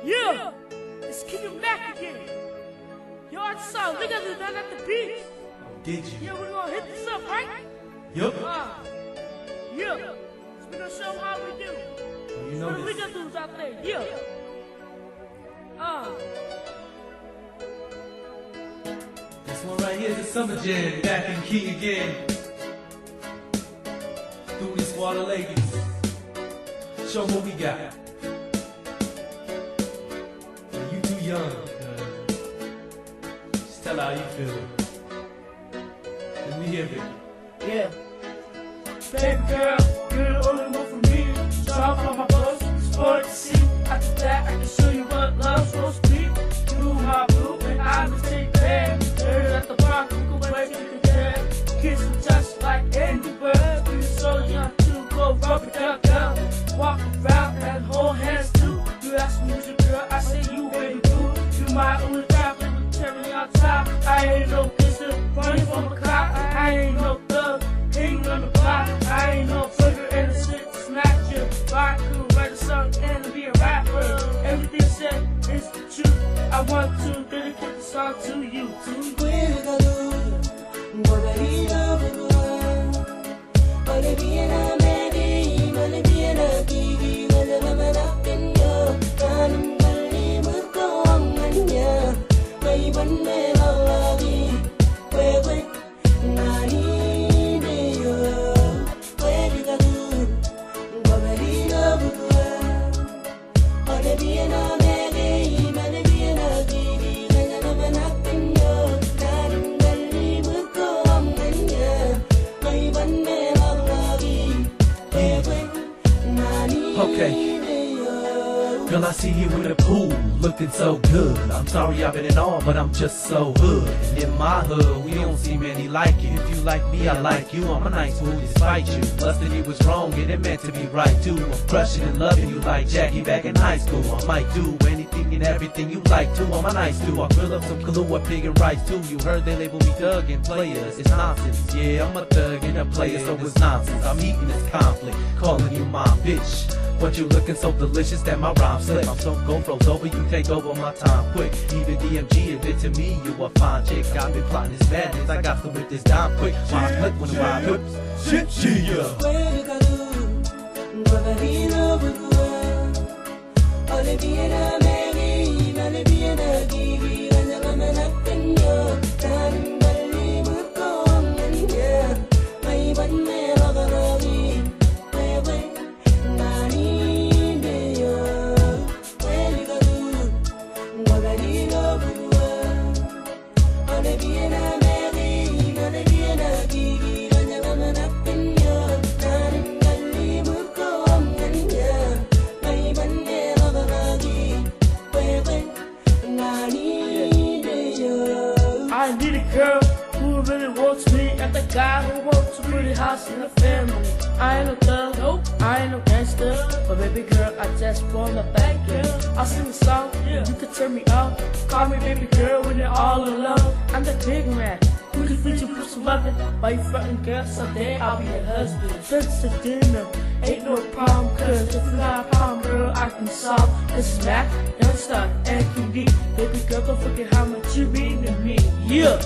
Yeah, it's King Mac again. Yo, I just saw Nigga do that at the beach. Did you? Yeah, we gonna hit this up, right? Yup. Yeah. So we gonna show them how we do. You know the this. Nigga dudes out there, yeah. This one right here is the Summer Jam. Back in key again. Through these water ladies. Show 'em what we got. You too young. Just tell her how you feel. Let me hear it. Yeah. Baby girl, you're the only one for me. Drop on my bus, sport to see. After that, I can show you what love's supposed to be. You my boo, and I will take care. Girl at the park, we can wait till you can. Kiss and touch like any bird. We so young to go rub it down. Walk around and hold hands too. You ask me who's your girl, I say you, baby boo. You my only rapper with cherry on top. I ain't no kisser, running from a cop. I ain't no thug, hanging on the block. I ain't no flicker innocent, smack you. I could write a song and be a rapper. Everything said is the truth. I want to dedicate the song to you too. Okay. Girl, I see you in the pool, looking so good. I'm sorry I've been in all, but I'm just so hood. And in my hood, we don't see many like you. If you like me, I like you. I'm a nice fool despite you. Busted it was wrong and it meant to be right too. I'm crushing and loving you like Jackie back in high school. I might do anything and everything you like too. I'm a nice dude. I grill up some Kahlua pig and rice too. You heard they label me thug and players. It's nonsense. Yeah, I'm a thug and a player, so it's nonsense. I'm eating this conflict, calling you my bitch. But you looking so delicious that my rhyme slip. I'm so froze over, you take over my time quick. Even DMG admit to me you a fine chick. I've been plotting this madness, I got to rip this down quick. Why I click when the rhyme hips? Shit, I need a girl who really wants me, and the guy who wants a pretty house and a family. I ain't no thug, nope, I ain't no gangster, but baby girl, I just wanna thank you. I'll sing a song, you can turn me up. Call me baby girl when you're all in love. I'm the big man, who can feature for some loving. Why you frontin', girl? Someday I'll be your husband. Friends to dinner, ain't no problem, cause if you got a problem, girl, I can solve. This is Mac, Young Star, and QD. Baby girl, don't forget how much you mean to me. Yeah.